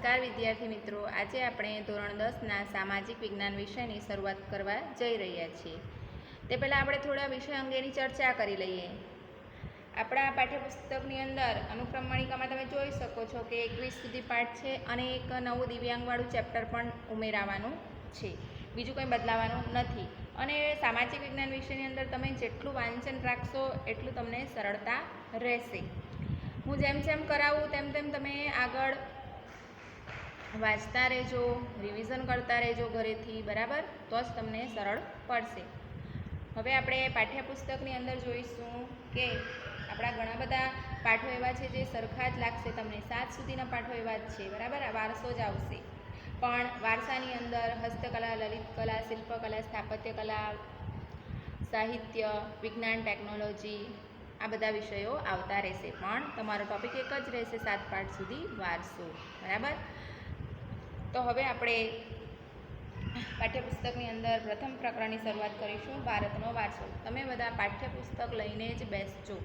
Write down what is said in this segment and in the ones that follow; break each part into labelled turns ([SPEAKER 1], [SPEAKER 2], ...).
[SPEAKER 1] નમસ્કાર વિદ્યાર્થી મિત્રો, આજે આપણે ધોરણ 10ના સામાજિક વિજ્ઞાન વિષયની શરૂઆત કરવા જઈ રહ્યા છીએ. તે પહેલાં આપણે થોડા વિષય અંગેની ચર્ચા કરી લઈએ. આપણા પાઠ્યપુસ્તકની અંદર અનુક્રમણિકામાં તમે જોઈ શકો છો કે 21 સુધી પાઠ છે અને એક નવું દિવ્યાંગવાળું ચેપ્ટર પણ ઉમેરાવાનું છે. બીજું કંઈ બદલાવાનું નથી. અને સામાજિક વિજ્ઞાન વિષયની અંદર તમે જેટલું વાંચન રાખશો એટલું તમને સરળતા રહેશે. હું જેમ જેમ કરાવું તેમ તેમ તમે આગળ વાંચતા રહેજો, રિવિઝન કરતા રહેજો ઘરેથી, બરાબર? તો જ તમને સરળ પડશે. હવે આપણે પાઠ્યપુસ્તકની અંદર જોઈશું કે આપણા ઘણા બધા પાઠો એવા છે જે સરખા જ લાગશે તમને. 7 સુધીના પાઠો એવા જ છે, બરાબર? આ વારસો જ આવશે, પણ વારસાની અંદર હસ્તકલા, લલિત કલા, શિલ્પકલા, સ્થાપત્ય કલા, સાહિત્ય, વિજ્ઞાન, ટેકનોલોજી, આ બધા વિષયો આવતા રહેશે. પણ તમારો ટોપિક એક જ રહેશે 7 પાઠ સુધી, વારસો, બરાબર? તો હવે આપણે પાઠ્યપુસ્તકની અંદર પ્રથમ પ્રકરણની શરૂઆત કરીશું, ભારતનો વારસો. તમે બધા પાઠ્યપુસ્તક લઈને જ બેસજો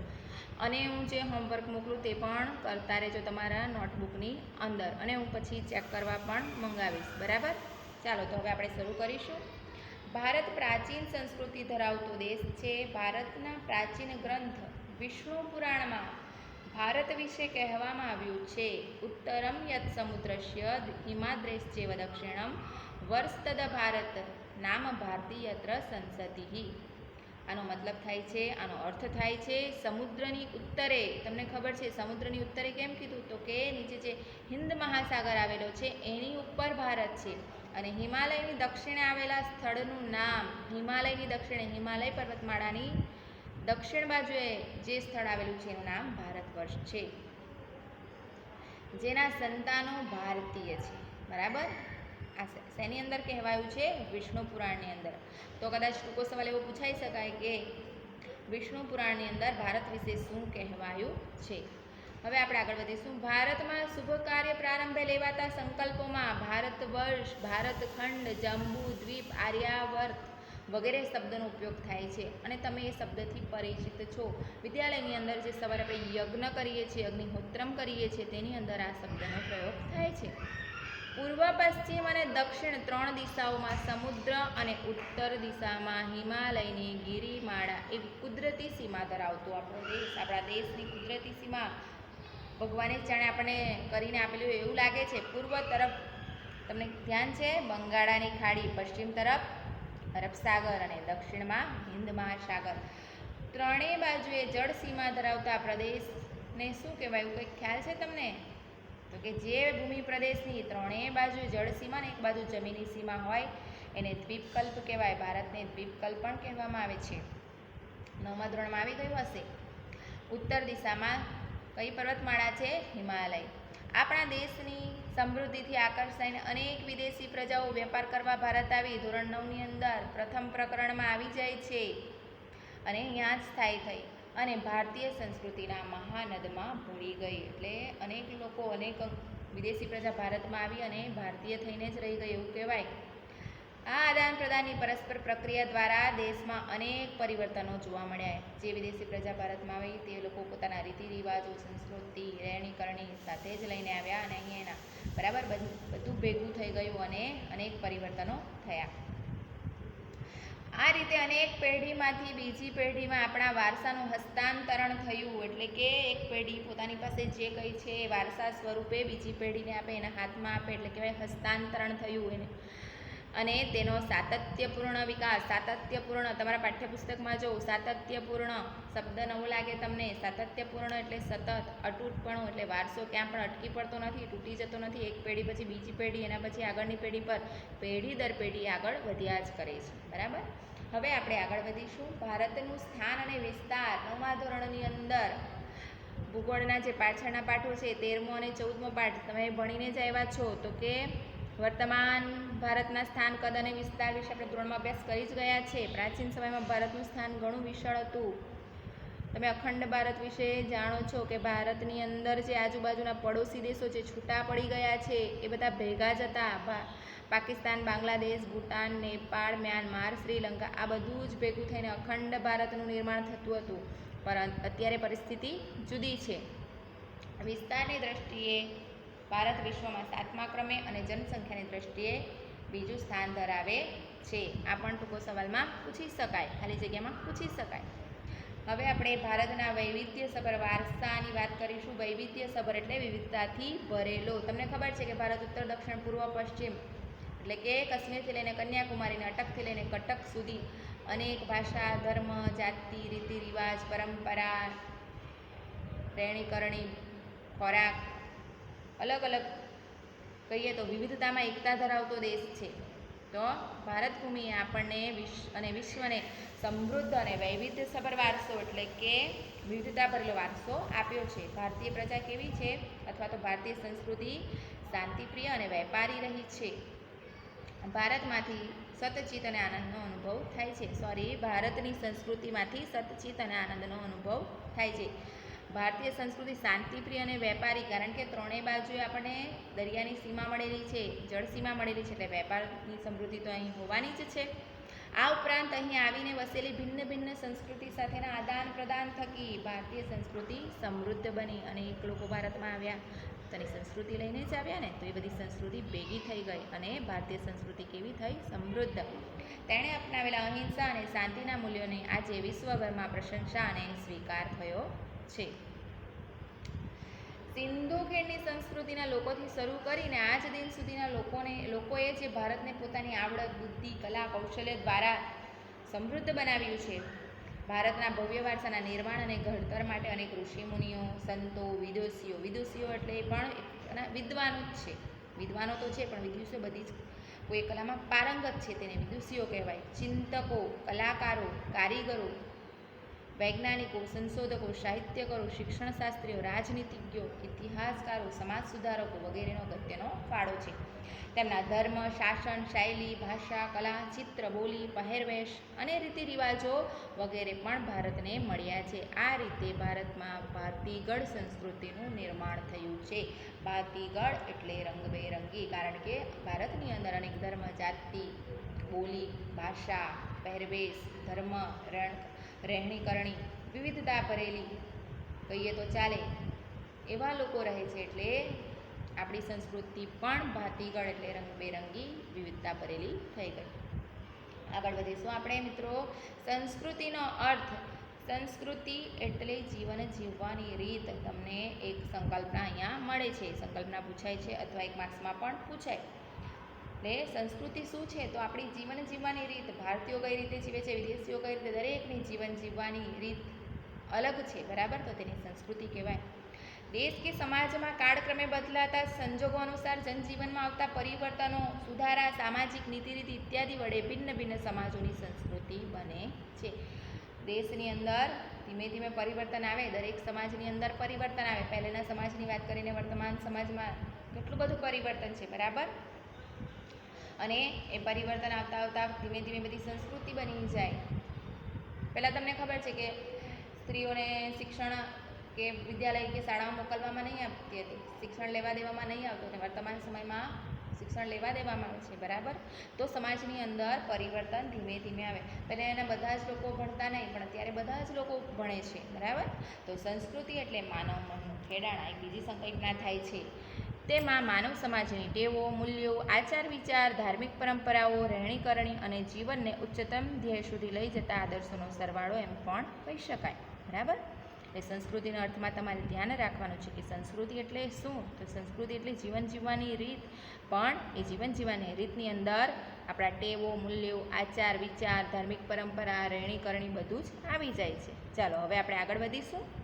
[SPEAKER 1] અને હું જે હોમવર્ક મોકલું તે પણ કરતા રહેજો તમારા નોટબુકની અંદર, અને હું પછી ચેક કરવા પણ મંગાવીશ, બરાબર? ચાલો, તો હવે આપણે શરૂ કરીશું. ભારત પ્રાચીન સંસ્કૃતિ ધરાવતો દેશ છે. ભારતના પ્રાચીન ગ્રંથ વિષ્ણુ પુરાણમાં ભારત વિશે કહેવામાં આવ્યું છે. ઉત્તરમ યત સમુદ્રસ્ય હિમાદ્રેશ્ચેવ દક્ષિણમ વર્ષતદ ભારત નામ ભારતીયત્ર સંસતિ. આનો મતલબ થાય છે, આનો અર્થ થાય છે સમુદ્રની ઉત્તરે. તમને ખબર છે સમુદ્રની ઉત્તરે કેમ કીધું? તો કે નીચે જે હિન્દ મહાસાગર આવેલો છે એની ઉપર ભારત છે, અને હિમાલયની દક્ષિણે આવેલા સ્થળનું નામ, હિમાલયની દક્ષિણે, હિમાલય પર્વતમાળાની દક્ષિણ બાજુએ જે સ્થળ આવેલું છે એનું નામ ભારતવર્ષ છે, જેના સંતાનો ભારતીય છે, બરાબર? આ શેની અંદર કહેવાયું છે? વિષ્ણુ પુરાણની અંદર. તો કદાચ ટૂંકો સવાલ એવો પૂછાઈ શકાય કે વિષ્ણુ પુરાણની અંદર ભારત વિશે શું કહેવાયું છે. હવે આપણે આગળ વધીશું. ભારતમાં શુભ કાર્ય પ્રારંભે લેવાતા સંકલ્પોમાં ભારત વર્ષ, ભારતખંડ, જંબુ દ્વીપ, આર્યાવર્ત વગેરે શબ્દનો ઉપયોગ થાય છે, અને તમે એ શબ્દથી પરિચિત છો. વિદ્યાલયની અંદર જે સવારે આપણે યજ્ઞ કરીએ છીએ, અગ્નિહોત્રમ કરીએ છીએ, તેની અંદર આ શબ્દનો પ્રયોગ થાય છે. પૂર્વ, પશ્ચિમ અને દક્ષિણ 3 દિશાઓમાં સમુદ્ર અને ઉત્તર દિશામાં હિમાલયની ગિરિમાળા એવી કુદરતી સીમા ધરાવતો આપણો દેશ, આપણા દેશની કુદરતી સીમા ભગવાને જાણે આપણને કરીને આપેલું એવું લાગે છે. પૂર્વ તરફ તમને ધ્યાન છે બંગાળાની ખાડી, પશ્ચિમ તરફ અરબ સાગર અને દક્ષિણમાં હિન્દ મહાસાગર. ત્રણેય બાજુએ જળ સીમા ધરાવતા પ્રદેશને શું કહેવાયું? કંઈક ખ્યાલ છે તમને? તો કે જે ભૂમિ પ્રદેશની ત્રણેય બાજુ જળ સીમા ને એક બાજુ જમીની સીમા હોય એને દ્વીપકલ્પ કહેવાય. ભારતને દ્વીપકલ્પ પણ કહેવામાં આવે છે. 9મા ધોરણમાં આવી ગયું હશે. ઉત્તર દિશામાં કઈ પર્વતમાળા છે? હિમાલય. આપણા દેશની સમૃદ્ધિથી આકર્ષાઈને અનેક વિદેશી પ્રજાઓ વેપાર કરવા ભારત આવી ધોરણ 9ની અંદર પ્રથમ પ્રકરણમાં આવી જાય છે, અને અહીંયા જ સ્થાયી થઈ અને ભારતીય સંસ્કૃતિના મહાનદમાં ભળી ગઈ. એટલે અનેક લોકો, અનેક વિદેશી પ્રજા ભારતમાં આવી અને ભારતીય થઈને જ રહી ગઈ એવું કહેવાય. આ આદાન પ્રદાનની પરસ્પર પ્રક્રિયા દ્વારા દેશમાં અનેક પરિવર્તનો જોવા મળ્યા. જે વિદેશી પ્રજા ભારતમાં આવી તે લોકો પોતાના રીતિ રિવાજો, સંસ્કૃતિ, રહેણી કરણી સાથે જ લઈને આવ્યા, અને અહીંયા એના બરાબર બધું ભેગું થઈ ગયું અને અનેક પરિવર્તનો થયા. આ રીતે અનેક પેઢીમાંથી બીજી પેઢીમાં આપણા વારસાનું હસ્તાંતરણ થયું. એટલે કે એક પેઢી પોતાની પાસે જે કંઈ છે એ વારસા સ્વરૂપે બીજી પેઢીને આપે, એના હાથમાં આપે, એટલે કહેવાય હસ્તાંતરણ થયું એને. અને તેનો સાતત્યપૂર્ણ વિકાસ. સાતત્યપૂર્ણ તમારા પાઠ્યપુસ્તકમાં જો સાતત્યપૂર્ણ શબ્દ નવો લાગે તમને. સાતત્યપૂર્ણ એટલે સતત, અતૂટપણું, એટલે વારસો ક્યાં પણ અટકી પડતો નથી, તૂટી જતો નથી. એક પેઢી પછી બીજી પેઢી, એના પછી આગળની પેઢી પર પેઢી દર પેઢી આગળ વધ્યા જ કરે છે, બરાબર? હવે આપણે આગળ વધીશું. ભારતનું સ્થાન અને વિસ્તાર 9મા ધોરણની અંદર ભૂગોળના જે પાછળના પાઠો છે 13મો અને 14મો પાઠ તમે ભણીને જ આવ્યા છો. તો કે વર્તમાન ભારતના સ્થાન, કદ અને વિસ્તાર વિશે આપણે ધોરણમાં અભ્યાસ કરી જ ગયા છે. પ્રાચીન સમયમાં ભારતનું સ્થાન ઘણું વિશાળ હતું. તમે અખંડ ભારત વિશે જાણો છો કે ભારતની અંદર જે આજુબાજુના પડોશી દેશો જે છૂટા પડી ગયા છે એ બધા ભેગા જ હતા. પાકિસ્તાન, બાંગ્લાદેશ, ભૂટાન, નેપાળ, મ્યાનમાર, શ્રીલંકા, આ બધું જ ભેગું થઈને અખંડ ભારતનું નિર્માણ થતું હતું. પરંતુ અત્યારે પરિસ્થિતિ જુદી છે. વિસ્તારની દ્રષ્ટિએ ભારત વિશ્વમાં 7મા ક્રમે અને જનસંખ્યાની દ્રષ્ટિએ બીજું સ્થાન ધરાવે છે. આ પણ ટૂંકો સવાલમાં પૂછી શકાય, ખાલી જગ્યામાં પૂછી શકાય. હવે આપણે ભારતના વૈવિધ્યસભર વારસાની વાત કરીશું. વૈવિધ્યસભર એટલે વિવિધતાથી ભરેલો. તમને ખબર છે કે ભારત ઉત્તર, દક્ષિણ, પૂર્વ, પશ્ચિમ એટલે કે કાશ્મીરથી લઈને કન્યાકુમારીને અટકથી લઈને કટક સુધી અનેક ભાષા, ધર્મ, જાતિ, રીતિ રિવાજ, પરંપરા, રહેણી-કરણી, ખોરાક, અલગ અલગ કહીએ તો વિવિધતામાં એકતા ધરાવતો દેશ છે. તો ભારત ભૂમિએ આપણને વિશ્વને સમૃદ્ધ અને વૈવિધ્યસભર વારસો એટલે કે વિવિધતા ભરેલો વારસો આપ્યો છે. ભારતીય પ્રજા કેવી છે અથવા તો ભારતીય સંસ્કૃતિ શાંતિપ્રિય અને વેપારી રહી છે. ભારતની સંસ્કૃતિમાંથી સતચિત અને આનંદનો અનુભવ થાય છે. ભારતીય સંસ્કૃતિ શાંતિપ્રિય અને વેપારી, કારણ કે ત્રણેય બાજુએ આપણને દરિયાની સીમા મળેલી છે, જળસીમા મળેલી છે, એટલે વેપારની સમૃદ્ધિ તો અહીં હોવાની જ છે. આ ઉપરાંત અહીં આવીને વસેલી ભિન્ન ભિન્ન સંસ્કૃતિ સાથેના આદાન પ્રદાન થકી ભારતીય સંસ્કૃતિ સમૃદ્ધ બની. અને એક લોકો ભારતમાં આવ્યા તેની સંસ્કૃતિ લઈને જ આવ્યા ને, તો એ બધી સંસ્કૃતિ ભેગી થઈ ગઈ અને ભારતીય સંસ્કૃતિ કેવી થઈ? સમૃદ્ધ. તેણે અપનાવેલા અહિંસા અને શાંતિના મૂલ્યોને આજે વિશ્વભરમાં પ્રશંસા અને સ્વીકાર થયો છે. સિંધુ ખીણની સંસ્કૃતિના લોકોથી શરૂ કરીને આજ દિન સુધીના લોકોએ જે ભારતને પોતાની આવડત, બુદ્ધિ, કલા, કૌશલ્ય દ્વારા સમૃદ્ધ બનાવ્યું છે. ભારતના ભવ્ય વારસાના નિર્માણ અને ઘડતર માટે અનેક ઋષિમુનિઓ, સંતો, વિદુષીઓ એટલે પણ વિદ્વાનો જ છે. વિદ્વાનો તો છે પણ વિદુષીઓ બધી જ કોઈ કલામાં પારંગત છે તેને વિદુષીઓ કહેવાય. ચિંતકો, કલાકારો, કારીગરો, વૈજ્ઞાનિકો, સંશોધકો, સાહિત્યકારો, શિક્ષણશાસ્ત્રીઓ, રાજનીતિજ્ઞો, ઇતિહાસકારો, સમાજ સુધારકો વગેરેનો અગત્યનો ફાળો છે. તેમના ધર્મ, શાસન, શૈલી, ભાષા, કલા, ચિત્ર, બોલી, પહેરવેશ અને રીતિ રિવાજો વગેરે પણ ભારતને મળ્યા છે. આ રીતે ભારતમાં ભાતીગળ સંસ્કૃતિનું નિર્માણ થયું છે. ભાતીગળ એટલે રંગબેરંગી, કારણ કે ભારતની અંદર અનેક ધર્મ, જાતિ, બોલી, ભાષા, પહેરવેશ, ધર્મ, રહેણી-કરણી વિવિધતા ભરેલી કહીએ તો ચાલે એવા લોકો રહે છે. એટલે આપણી સંસ્કૃતિ પણ ભાતીગળ એટલે રંગબેરંગી વિવિધતા ભરેલી થઈ ગઈ. આગળ વધીશું આપણે મિત્રો. સંસ્કૃતિનો અર્થ. સંસ્કૃતિ એટલે જીવન જીવવાની રીત. તમને એક સંકલ્પના અહીંયા મળે છે, સંકલ્પના પૂછાય છે અથવા એક માર્ક્સમાં પણ પૂછાય. એટલે સંસ્કૃતિ શું છે? તો આપણી જીવન જીવવાની રીત. ભારતીયો કઈ રીતે જીવે છે, વિદેશીઓ કઈ રીતે, દરેકની જીવન જીવવાની રીત અલગ છે, બરાબર? તો તેની સંસ્કૃતિ કહેવાય. દેશ કે સમાજમાં કાળક્રમે બદલાતા સંજોગો અનુસાર જનજીવનમાં આવતા પરિવર્તનો, સુધારા, સામાજિક નીતિરીતિ ઇત્યાદિ વડે ભિન્ન ભિન્ન સમાજોની સંસ્કૃતિ બને છે. દેશની અંદર ધીમે ધીમે પરિવર્તન આવે, દરેક સમાજની અંદર પરિવર્તન આવે. પહેલાંના સમાજની વાત કરીને વર્તમાન સમાજમાં કેટલું બધું પરિવર્તન છે, બરાબર? અને એ પરિવર્તન આવતા આવતા ધીમે ધીમે બધી સંસ્કૃતિ બની જાય. પહેલાં તમને ખબર છે કે સ્ત્રીઓને શિક્ષણ કે વિદ્યાલય કે શાળામાં મોકલવામાં નહીં આવતી હતી, શિક્ષણ લેવા દેવામાં નહીં આવતું, અને વર્તમાન સમયમાં શિક્ષણ લેવા દેવામાં આવે છે, બરાબર? તો સમાજની અંદર પરિવર્તન ધીમે ધીમે આવે. પહેલાં એના બધા જ લોકો ભણતા નહીં, પણ અત્યારે બધા જ લોકો ભણે છે, બરાબર? તો સંસ્કૃતિ એટલે માનવ મનનું ખેડાણ. એક બીજી સંકલ્પના થાય છે. તેમાં માનવ સમાજની ટેવો, મૂલ્યો, આચાર વિચાર, ધાર્મિક પરંપરાઓ, રહેણી-કરણી અને જીવનને ઉચ્ચતમ ધ્યેય સુધી લઈ જતા આદર્શોનો સરવાળો એમ પણ કહી શકાય, બરાબર? એટલે સંસ્કૃતિના અર્થમાં તમારે ધ્યાન રાખવાનું છે કે સંસ્કૃતિ એટલે શું? તો સંસ્કૃતિ એટલે જીવન જીવવાની રીત, પણ એ જીવન જીવવાની રીતની અંદર આપણા ટેવો, મૂલ્યો, આચાર વિચાર, ધાર્મિક પરંપરા, રહેણી-કરણી બધું જ આવી જાય છે. ચાલો હવે આપણે આગળ વધીશું.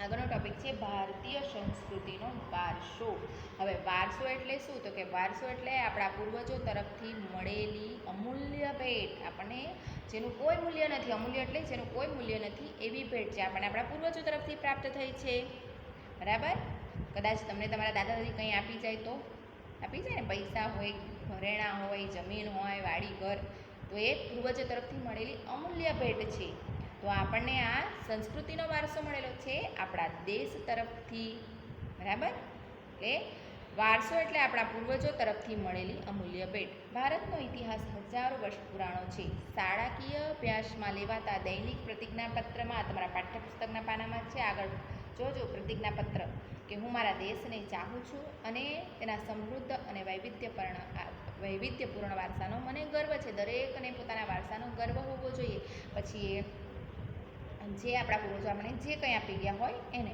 [SPEAKER 1] આગળનો ટોપિક છે ભારતીય સંસ્કૃતિનો વારસો. હવે વારસો એટલે શું? તો કે વારસો એટલે આપણા પૂર્વજો તરફથી મળેલી અમૂલ્ય ભેટ. આપણને જેનું કોઈ મૂલ્ય નથી, અમૂલ્ય એટલે જેનું કોઈ મૂલ્ય નથી એવી ભેટ છે આપણને આપણા પૂર્વજો તરફથી પ્રાપ્ત થઈ છે, બરાબર? કદાચ તમને તમારા દાદા દાદી કંઈ આપી જાય તો આપી જાય ને, પૈસા હોય, ઘરેણાં હોય, જમીન હોય, વાડી ઘર, તો એ પૂર્વજો તરફથી મળેલી અમૂલ્ય ભેટ છે. તો આપણને આ સંસ્કૃતિનો વારસો મળેલો છે આપણા દેશ તરફથી, બરાબર? એટલે વારસો એટલે આપણા પૂર્વજો તરફથી મળેલી અમૂલ્ય ભેટ. ભારતનો ઇતિહાસ હજારો વર્ષ પુરાણો છે. શાળાકીય અભ્યાસમાં લેવાતા દૈનિક પ્રતિજ્ઞાપત્રમાં, તમારા પાઠ્યપુસ્તકના પાનામાં છે, આગળ જોજો પ્રતિજ્ઞાપત્ર. કે હું મારા દેશને ચાહું છું અને તેના સમૃદ્ધ અને વૈવિધ્યપૂર્ણ વારસાનો મને ગર્વ છે. દરેકને પોતાના વારસાનો ગર્વ હોવો જોઈએ. પછી જે આપણા પૂર્વજો આપણે જે કંઈ આપી ગયા હોય એને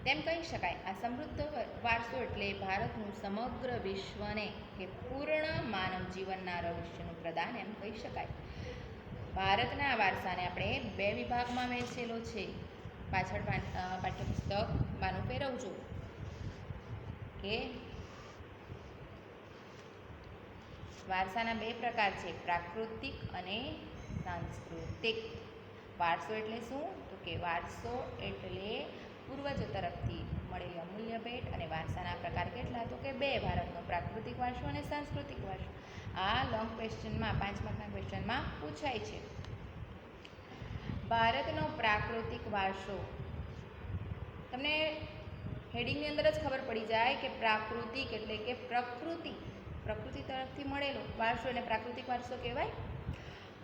[SPEAKER 1] તેમ કહી શકાય. આ સમૃદ્ધ વારસો એટલે ભારતનું સમગ્ર વિશ્વને કે પૂર્ણ માનવ જીવનના રહસ્યનું પ્રદાન એમ કહી શકાય. ભારતના આ વારસાને આપણે 2 વિભાગમાં વહેંચેલો છે. પાછળ પાઠ્યપુસ્તકમાંનું ફેરવજો કે વારસાના 2 પ્રકાર છે, પ્રાકૃતિક અને સાંસ્કૃતિક. વારસો એટલે શું? તો કે વારસો એટલે પૂર્વજો તરફથી મળેલી અમૂલ્ય ભેટ. અને વારસાના પ્રકાર કેટલા? તો કે 2, ભારતનો પ્રાકૃતિક વારસો અને સાંસ્કૃતિક વારસો. આ લોંગ ક્વેશ્ચનમાં 5 માર્કના ક્વેશ્ચનમાં પૂછાય છે. ભારતનો પ્રાકૃતિક વારસો, તમને હેડિંગની અંદર જ ખબર પડી જાય કે પ્રાકૃતિક એટલે કે પ્રકૃતિ તરફથી મળેલો વારસો એને પ્રાકૃતિક વારસો કહેવાય.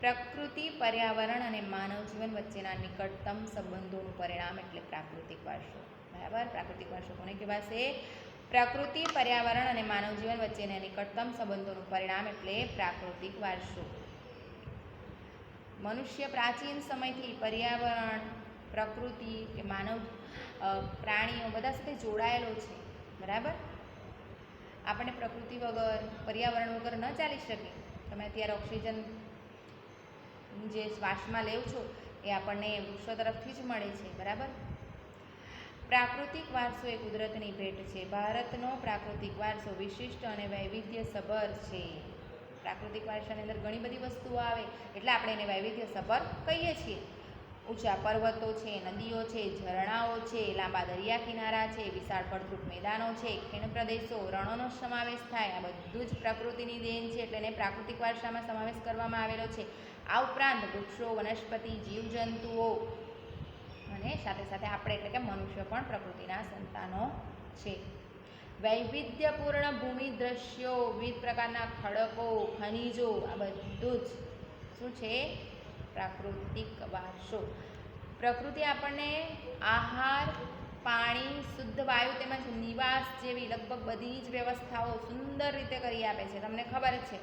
[SPEAKER 1] પ્રકૃતિ, પર્યાવરણ અને માનવ જીવન વચ્ચેના નિકટતમ સંબંધોનું પરિણામ એટલે પ્રાકૃતિક વારસો. બરાબર? પ્રાકૃતિક વારસો કોને કહેવાશે? પ્રકૃતિ, પર્યાવરણ અને માનવ જીવન વચ્ચેના નિકટતમ સંબંધોનું પરિણામ એટલે પ્રાકૃતિક વારસો. મનુષ્ય પ્રાચીન સમયથી પર્યાવરણ, પ્રકૃતિ કે માનવ, પ્રાણીઓ બધા સાથે જોડાયેલો છે. બરાબર? આપણને પ્રકૃતિ વગર, પર્યાવરણ વગર ન ચાલી શકે. તમે અત્યારે ઓક્સિજન જે શ્વાસમાં લેવ છો એ આપણને વૃક્ષો તરફથી જ મળે છે. બરાબર? પ્રાકૃતિક વારસો એ કુદરતની ભેટ છે. ભારતનો પ્રાકૃતિક વારસો વિશિષ્ટ અને વૈવિધ્યસભર છે. પ્રાકૃતિક વારસાની અંદર ઘણી બધી વસ્તુઓ આવે એટલે આપણે એને વૈવિધ્યસભર કહીએ છીએ. ઊંચા પર્વતો છે, નદીઓ છે, ઝરણાઓ છે, લાંબા દરિયા કિનારા છે, વિશાળ ફળદ્રુપ મેદાનો છે, ખીણ પ્રદેશો, રણોનો સમાવેશ થાય. આ બધું જ પ્રકૃતિની દેન છે એટલે એને પ્રાકૃતિક વારસામાં સમાવેશ કરવામાં આવેલો છે. આ ઉપરાંત વૃક્ષો, વનસ્પતિ, જીવજંતુઓ અને સાથે સાથે આપણે એટલે કે મનુષ્ય પણ પ્રકૃતિના સંતાનો છે. વૈવિધ્યપૂર્ણ ભૂમિ દ્રશ્યો, વિવિધ પ્રકારના ખડકો, ખનિજો, આ બધું જ શું છે? પ્રાકૃતિક વારસો. પ્રકૃતિ આપણને આહાર, પાણી, શુદ્ધ વાયુ તેમજ નિવાસ જેવી લગભગ બધી જ વ્યવસ્થાઓ સુંદર રીતે કરી આપે છે. તમને ખબર જ છે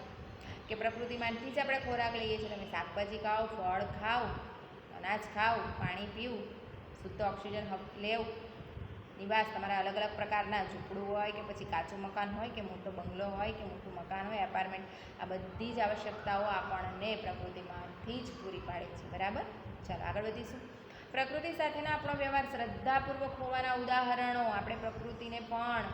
[SPEAKER 1] કે પ્રકૃતિમાંથી જ આપણે ખોરાક લઈએ છીએ. તમે શાકભાજી ખાઓ, ફળ ખાઓ, અનાજ ખાઓ, પાણી પીવું, શુદ્ધ ઓક્સિજન લેવ, નિવાસ તમારા અલગ અલગ પ્રકારના ઝૂંપડું હોય કે પછી કાચું મકાન હોય કે મોટો બંગલો હોય કે મોટું મકાન હોય, એપાર્ટમેન્ટ, આ બધી જ આવશ્યકતાઓ આપણને પ્રકૃતિમાંથી જ પૂરી પાડે છે. બરાબર? ચાલો આગળ વધીશું. પ્રકૃતિ સાથેનો આપણો વ્યવહાર શ્રદ્ધાપૂર્વક હોવાના ઉદાહરણો. આપણે પ્રકૃતિને પણ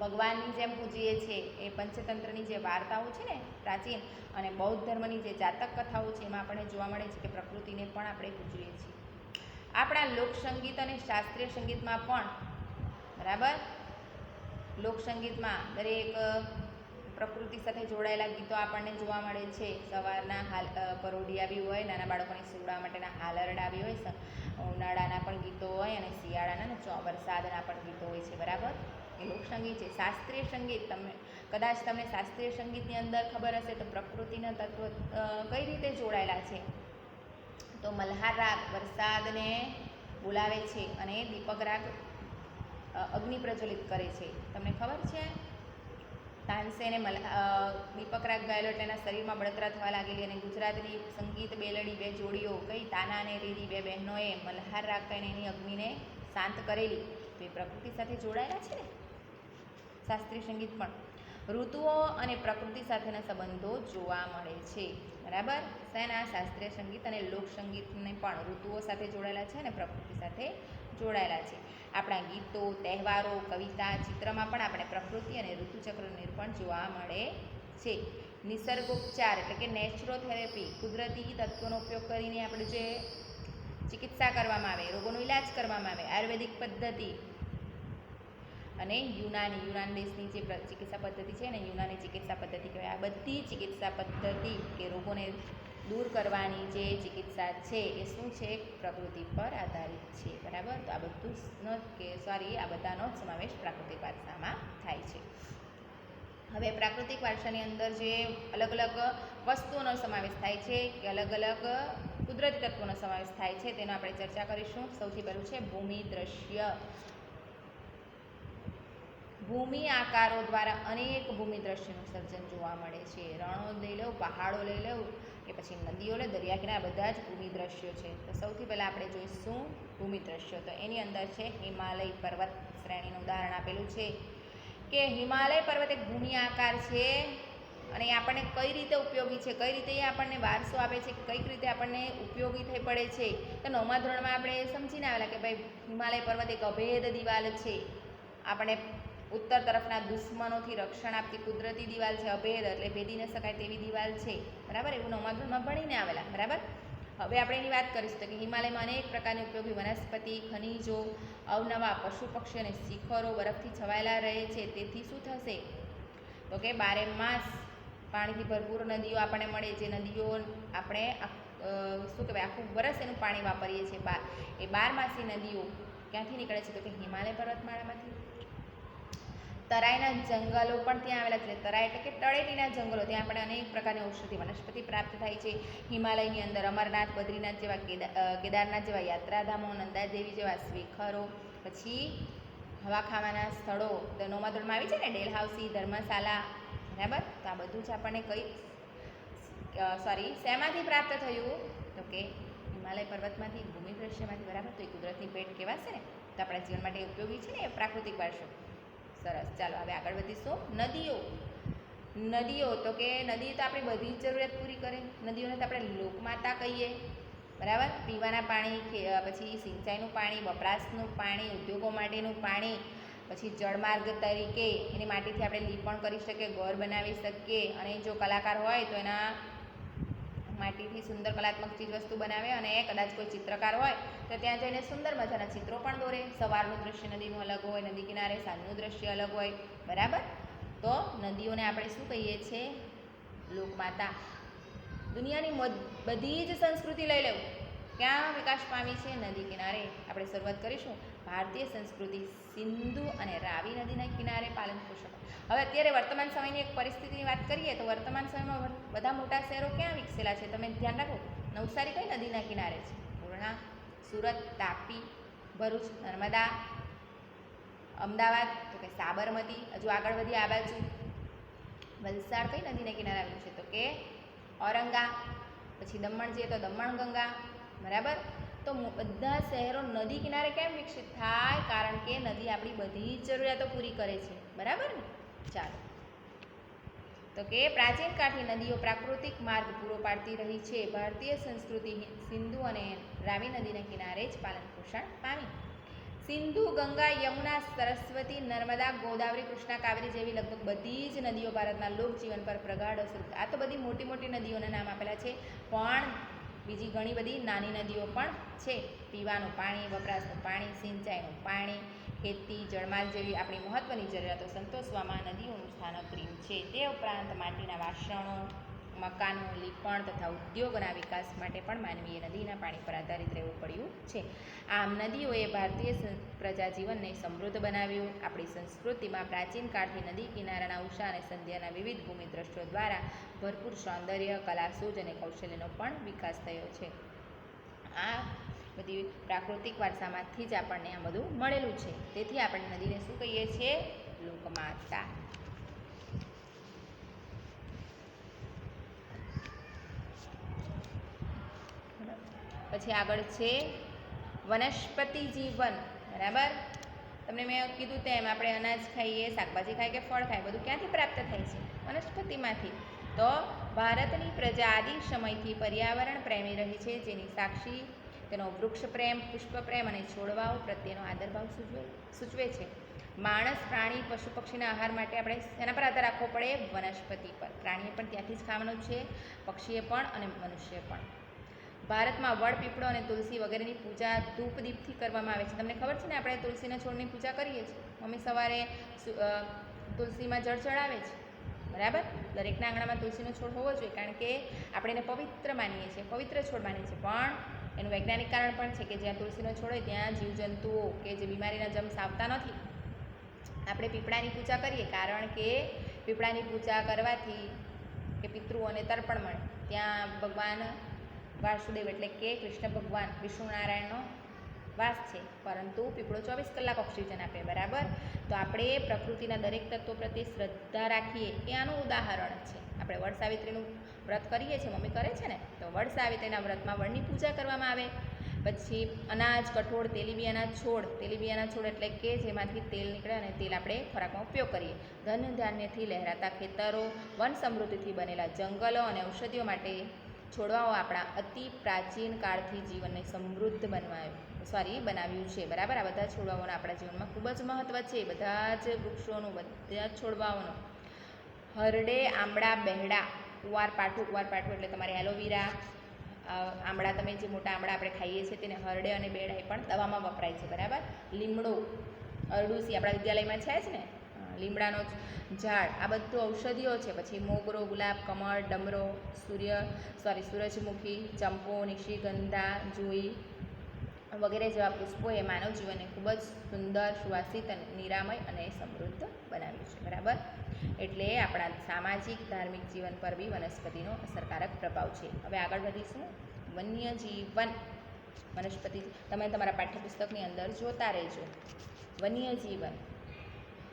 [SPEAKER 1] ભગવાનની જેમ પૂજીએ છીએ. એ પંચતંત્રની જે વાર્તાઓ છે ને પ્રાચીન, અને બૌદ્ધ ધર્મની જે જાતક કથાઓ છે એમાં આપણને જોવા મળે છે કે પ્રકૃતિને પણ આપણે પૂજીએ છીએ. આપણા લોકસંગીત અને શાસ્ત્રીય સંગીતમાં પણ, બરાબર, લોકસંગીતમાં દરેક પ્રકૃતિ સાથે જોડાયેલા ગીતો આપણને જોવા મળે છે. સવારના પરોઢી આવી હોય, નાના બાળકોને સુવડાવવા માટેના હાલરડા આવી હોય, ઉનાળાના પણ ગીતો હોય અને શિયાળાના વરસાદના પણ ગીતો હોય છે. બરાબર? એ લોકસંગીત છે. શાસ્ત્રીય સંગીત, કદાચ તમને શાસ્ત્રીય સંગીતની અંદર ખબર હશે તો પ્રકૃતિના તત્વ કઈ રીતે જોડાયેલા છે. તો મલ્હાર રાગ વરસાદને બોલાવે છે અને દીપક રાગ અગ્નિ પ્રજ્વલિત કરે છે. તમને ખબર છે? તાનસેને દીપક રાગ ગાયેલો એટલે એના શરીરમાં બળતરા થવા લાગેલી. અને ગુજરાતની સંગીત બેલડી 2 જોડીઓ કઈ તાના અને રીરી 2 બહેનોએ મલ્હાર રાગ કહીને એની અગ્નિને શાંત કરેલી. તો એ પ્રકૃતિ સાથે જોડાયેલા છે ને શાસ્ત્રીય સંગીત પણ. ઋતુઓ અને પ્રકૃતિ સાથેના સંબંધો જોવા મળે છે. બરાબર? શેના? શાસ્ત્રીય સંગીત અને લોકસંગીતને પણ ઋતુઓ સાથે જોડાયેલા છે અને પ્રકૃતિ સાથે જોડાયેલા છે. આપણા ગીતો, તહેવારો, કવિતા, ચિત્રમાં પણ આપણે પ્રકૃતિ અને ઋતુચક્રને પણ જોવા મળે છે. નિસર્ગોપચાર એટલે કે નેચરોથેરેપી, કુદરતી તત્વોનો ઉપયોગ કરીને આપણે જે ચિકિત્સા કરવામાં આવે, રોગોનો ઇલાજ કરવામાં આવે, આયુર્વેદિક પદ્ધતિ અને યુનાન દેશની જે ચિકિત્સા પદ્ધતિ છે ને યુનાની ચિકિત્સા પદ્ધતિ કહેવાય. આ બધી ચિકિત્સા પદ્ધતિ કે રોગોને દૂર કરવાની જે ચિકિત્સા છે એ શું છે? પ્રકૃતિ પર આધારિત છે. બરાબર? તો આ બધું આ બધાનો સમાવેશ પ્રાકૃતિક વારસામાં થાય છે. હવે પ્રાકૃતિક વારસાની અંદર જે અલગ અલગ વસ્તુઓનો સમાવેશ થાય છે કે અલગ અલગ કુદરતી તત્વોનો સમાવેશ થાય છે તેનો આપણે ચર્ચા કરીશું. સૌથી પહેલું છે ભૂમિ દ્રશ્ય. ભૂમિ આકારો દ્વારા અનેક ભૂમિ દ્રશ્યનું સર્જન જોવા મળે છે. રણો લઈ લો, પહાડો લઈ લો કે પછી નદીઓ લે, દરિયા કિનારા, બધા જ ભૂમિ દ્રશ્યો છે. તો સૌથી પહેલાં આપણે જોઈશું ભૂમિ દ્રશ્યો. તો એની અંદર છે હિમાલય પર્વત શ્રેણીનું ઉદાહરણ આપેલું છે કે હિમાલય પર્વત એક ભૂમિ આકાર છે અને એ આપણને કઈ રીતે ઉપયોગી છે, કઈ રીતે એ આપણને વારસો આપે છે, કઈક રીતે આપણને ઉપયોગી થઈ પડે છે. તો 9મા ધોરણમાં આપણે સમજીને આવેલા કે ભાઈ હિમાલય પર્વત એક અભેદ દિવાલ છે, આપણે ઉત્તર તરફના દુશ્મનોથી રક્ષણ આપતી કુદરતી દિવાલ છે. અભેદ એટલે ભેદી ન શકાય તેવી દિવાલ છે, બરાબર. એવું 9મા ધોરણમાં ભણીને આવેલા, બરાબર. હવે આપણે એની વાત કરીશું તો કે હિમાલયમાં અનેક પ્રકારની ઉપયોગી વનસ્પતિ, ખનિજો, અવનવા પશુ પક્ષી અને શિખરો બરફથી છવાયેલા રહે છે. તેથી શું થશે તો કે બારે માસ પાણીથી ભરપૂર નદીઓ આપણને મળે. જે નદીઓ આપણે શું કહેવાય આખું વરસ એનું પાણી વાપરીએ છીએ. એ બારમાસી નદીઓ ક્યાંથી નીકળે છે તો કે હિમાલય પર્વતમાળામાંથી. તરાઈના જંગલો પણ ત્યાં આવેલા છે. તરાઈ એટલે કે તળેટીના જંગલો, ત્યાં આપણે અનેક પ્રકારની ઔષધિ વનસ્પતિ પ્રાપ્ત થાય છે. હિમાલયની અંદર અમરનાથ, બદ્રીનાથ જેવા, કેદારનાથ જેવા યાત્રાધામો, નંદાદેવી જેવા શિખરો, પછી હવા ખાવાના સ્થળો 9મા ધોરણમાં આવી છે ને, ડેલહાઉસી, ધર્મશાલા, બરાબર. તો આ બધું જ આપણને શેમાંથી પ્રાપ્ત થયું તો કે હિમાલય પર્વતમાંથી, ભૂમિ દ્રશ્યમાંથી, બરાબર. તો એ કુદરતની ભેટ કહેવાશે ને, તો આપણા જીવન માટે ઉપયોગી છે ને, એ પ્રાકૃતિક વારસો. સરસ, ચાલો હવે આગળ વધીશું. નદીઓ તો કે નદી તો આપણી બધી જ જરૂરિયાત પૂરી કરે. નદીઓને તો આપણે લોકમાતા કહીએ, બરાબર. પીવાના પાણી, પછી સિંચાઈનું પાણી, વપરાશનું પાણી, ઉદ્યોગો માટેનું પાણી, પછી જળમાર્ગ તરીકે એની માટીથી આપણે લીપણ કરી શકીએ, ઘર બનાવી શકીએ. અને જો કલાકાર હોય તો એના માટીથી સુંદર કલાત્મક ચીજ વસ્તુ બનાવે. અને કદાચ કોઈ ચિત્રકાર હોય તો ત્યાં જઈને સુંદર મજાના ચિત્રો પણ દોરે. સવારનું દ્રશ્ય નદીનું અલગ હોય, નદી કિનારે સાંજનું દ્રશ્ય અલગ હોય, બરાબર. તો નદીઓને આપણે શું કહીએ છીએ? લોકમાતા. દુનિયાની બધી જ સંસ્કૃતિ લઈ લેવું, ક્યાં વિકાસ પામી છે? નદી કિનારે. આપણે શરૂઆત કરીશું ભારતીય સંસ્કૃતિ સિંધુ અને રાવી નદીના કિનારે પાલન પોષણ. હવે અત્યારે વર્તમાન સમયની એક પરિસ્થિતિની વાત કરીએ તો વર્તમાન સમયમાં બધા મોટા શહેરો ક્યાં વિકસેલા છે? તમે ધ્યાન રાખો. નવસારી કઈ નદીના કિનારે છે? પૂર્ણા. સુરત, તાપી, ભરૂચ, નર્મદા. અમદાવાદ તો કે સાબરમતી. હજુ આગળ વધી આ બાજુ વલસાડ કઈ નદીના કિનારે આવેલું છે તો કે ઔરંગા. પછી દમણ જઈએ તો દમણ ગંગા, બરાબર. તો બધા શહેરો નદી કિનારે કેમ વિકસિત થાય? કારણ કે નદી આપણી બધી જ જરૂરિયાતો પૂરી કરે છે, બરાબર ને. ચાલો, તો કે પ્રાચીન કાળથી નદીઓ પ્રાકૃતિક માર્ગ પૂરો પાડતી રહી છે. ભારતીય સંસ્કૃતિ સિંધુ અને રાવી નદીના કિનારે જ પાલન પોષણ પામી. સિંધુ, ગંગા, યમુના, સરસ્વતી, નર્મદા, ગોદાવરી, કૃષ્ણા, કાવેરી જેવી લગભગ બધી જ નદીઓ ભારતના લોકજીવન પર પ્રગાઢ અસર. આ તો બધી મોટી મોટી નદીઓના નામ આપેલા છે, પણ બીજી ઘણી બધી નાની નદીઓ પણ છે. પીવાનું પાણી, વપરાશનું પાણી, સિંચાઈનું પાણી, ખેતી, જળમાર્ગ જેવી આપણી મહત્ત્વની જરૂરિયાતો સંતોષવામાં નદીઓનું સ્થાન અગ્રીમ છે. તે ઉપરાંત માટીના વાસણો, મકાનો, લીપણ તથા ઉદ્યોગોના વિકાસ માટે પણ માનવીએ નદીના પાણી પર આધારિત રહેવું પડ્યું છે. આમ નદીઓએ ભારતીય પ્રજાજીવનને સમૃદ્ધ બનાવ્યું. આપણી સંસ્કૃતિમાં પ્રાચીન કાળથી નદી કિનારાના ઉષા અને સંધ્યાના વિવિધ ભૂમિ દ્રશ્યો દ્વારા ભરપૂર સૌંદર્ય, કલા, સૂઝ અને કૌશલ્યનો પણ વિકાસ થયો છે. આ બધી પ્રાકૃતિક વારસામાંથી જ આપણને આ બધું મળેલું છે. તેથી આપણે નદીને શું કહીએ છીએ? લોકમાતા. પછી આગળ છે વનસ્પતિ જીવન, બરાબર. તમને મેં કીધું તેમ આપણે અનાજ ખાઈએ, શાકભાજી ખાઈએ કે ફળ ખાઈએ, બધું ક્યાંથી પ્રાપ્ત થાય છે? વનસ્પતિમાંથી. તો ભારતની પ્રજા આદિ સમયથી પર્યાવરણ પ્રેમી રહી છે, જેની સાક્ષી તેનો વૃક્ષ પ્રેમ, પુષ્પ પ્રેમ અને છોડવાઓ પ્રત્યેનો આદરભાવ સૂચવે છે. માણસ, પ્રાણી, પશુ પક્ષીના આહાર માટે આપણે એના પર આધાર રાખવો પડે? વનસ્પતિ પર. પ્રાણીએ પણ ત્યાંથી જ ખાવાનું છે, પક્ષીએ પણ અને મનુષ્ય પણ. ભારતમાં વડ, પીપળો અને તુલસી વગેરેની પૂજા ધૂપ દીપથી કરવામાં આવે છે. તમને ખબર છે ને, આપણે તુલસીના છોડની પૂજા કરીએ છીએ. મમ્મી સવારે તુલસીમાં જળ ચડાવે છે, બરાબર. દરેકના આંગણામાં તુલસીનો છોડ હોવો જોઈએ, કારણ કે આપણે એને પવિત્ર માનીએ છીએ, પવિત્ર છોડ માનીએ છીએ. પણ એનું વૈજ્ઞાનિક કારણ પણ છે કે જ્યાં તુલસીનો છોડ હોય ત્યાં જીવજંતુઓ કે જે બીમારીના જમ્સ આવતા નથી. આપણે પીપળાની પૂજા કરીએ કારણ કે પીપળાની પૂજા કરવાથી કે પિતૃઓને તર્પણ મળે. ત્યાં ભગવાન વાસુદેવ એટલે કે કૃષ્ણ ભગવાન વિષ્ણુ નારાયણનો વાસ છે, પરંતુ પીપળો 24 કલાક ઓક્સિજન આપે, બરાબર. તો આપણે પ્રકૃતિના દરેક તત્વો પ્રત્યે શ્રદ્ધા રાખીએ એ આનું ઉદાહરણ છે. આપણે વડ સાવિત્રીનું વ્રત કરીએ છીએ, મમ્મી કરે છે ને, તો વડ સાવિત્રીના વ્રતમાં વડની પૂજા કરવામાં આવે. પછી અનાજ, કઠોળ, તેલીબિયાના છોડ એટલે કે જેમાંથી તેલ નીકળે અને તેલ આપણે ખોરાકમાં ઉપયોગ કરીએ. ધન ધાન્યથી લહેરાતા ખેતરો, વન સમૃદ્ધિથી બનેલા જંગલો અને ઔષધિઓ માટે છોડવાઓ આપણા અતિ પ્રાચીન કાળથી જીવનને સમૃદ્ધ બનાવ્યું છે, બરાબર. આ બધા છોડવાઓના આપણા જીવનમાં ખૂબ જ મહત્ત્વ છે, બધા જ વૃક્ષોનું, બધા જ છોડવાઓનું. હરડે, આંબળા, બેહડા, કુંવારપાઠું એટલે તમારે એલોવેરા, આંબળા, તમે જે મોટા આંબળા આપણે ખાઈએ છીએ તેને હરડે અને બેડા એ પણ દવામાં વપરાય છે, બરાબર. લીમડો, અરડુસી આપણા વિદ્યાલયમાં છે જ ને, લીમડાનો ઝાડ, આ બધું ઔષધિઓ છે. પછી મોગરો, ગુલાબ, કમળ, ડમરો, સૂરજમુખી, ચંપો, નિશિગંધા, જુઈ વગેરે જેવા પુષ્પો એ માનવ જીવનને ખૂબ જ સુંદર, સુવાસિત અને નિરામય અને સમૃદ્ધ બનાવ્યું છે, બરાબર. એટલે આપણા સામાજિક ધાર્મિક જીવન પર બી વનસ્પતિનો અસરકારક પ્રભાવ છે. હવે આગળ વધીશું. વન્યજીવન વનસ્પતિ તમે તમારા પાઠ્યપુસ્તકની અંદર જોતા રહેજો. વન્યજીવન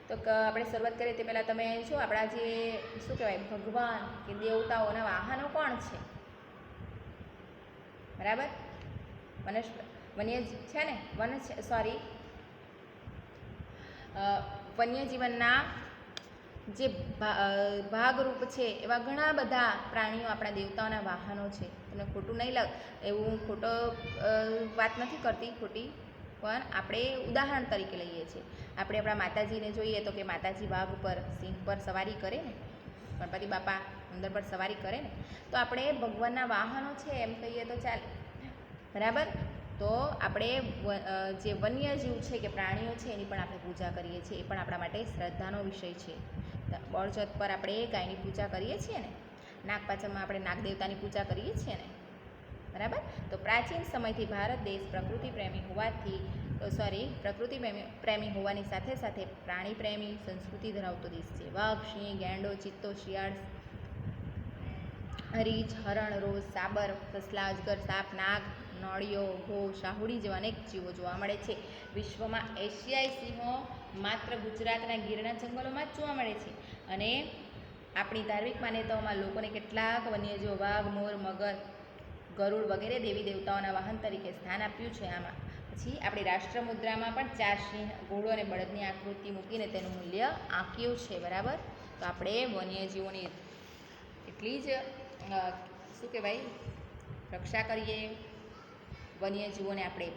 [SPEAKER 1] તો આપણે શરૂઆત કરીએ તે પહેલાં તમે જો આપણા જે શું કહેવાય ભગવાન કે દેવતાઓના વાહનો કોણ છે, બરાબર. વન્યજીવનના જે ભાગરૂપ છે એવા ઘણા બધા પ્રાણીઓ આપણા દેવતાઓના વાહનો છે. તમને ખોટું નહીં લાગે, એવું ખોટો વાત નથી કરતી, ખોટી, પણ આપણે ઉદાહરણ તરીકે લઈએ છીએ. આપણે આપણા માતાજીને જોઈએ તો કે માતાજી વાઘ પર, સિંહ પર સવારી કરે ને, ગણપતિ બાપા ઉંદર પર સવારી કરે ને, તો આપણે ભગવાનના વાહનો છે એમ કહીએ તો ચાલે, બરાબર. તો આપણે જે વન્યજીવ છે કે પ્રાણીઓ છે એની પણ આપણે પૂજા કરીએ છીએ, એ પણ આપણા માટે શ્રદ્ધાનો વિષય છે. બળચોથ પર આપણે ગાયની પૂજા કરીએ છીએ ને, નાગપાંચમમાં આપણે નાગદેવતાની પૂજા કરીએ છીએ ને, બરાબર. તો પ્રાચીન સમયથી ભારત દેશ પ્રકૃતિ પ્રેમી હોવાની સાથે સાથે પ્રાણી પ્રેમી સંસ્કૃતિ ધરાવતો દેશ છે. વાઘ, સિંહ, ગેંડો, ચિત્તો, શિયાળ, રીંછ, હરણ, રોઝ, સાબર, સસલા, અજગર, સાપ, નાગ, નળિયો, ઘો, શાહુડી જેવા અનેક જીવો જોવા મળે છે. વિશ્વમાં એશિયાઈ સિંહો માત્ર ગુજરાતના ગીરના જંગલોમાં જ જોવા મળે છે. અને આપણી ધાર્મિક માન્યતાઓમાં લોકોને કેટલાક વન્યજીવો વાઘ, મોર, મગર, ગરુડ વગેરે દેવી દેવતાઓના વાહન તરીકે સ્થાન આપ્યું છે. આમાં પછી આપણી રાષ્ટ્ર મુદ્રામાં પણ 4 સિંહ, ઘોડો અને બળદની આકૃતિ મૂકીને તેનું મૂલ્ય આંક્યું છે, બરાબર. તો આપણે વન્યજીવોની એટલી જ શું કહેવાય રક્ષા કરીએ, વન્યજીવોને આપણે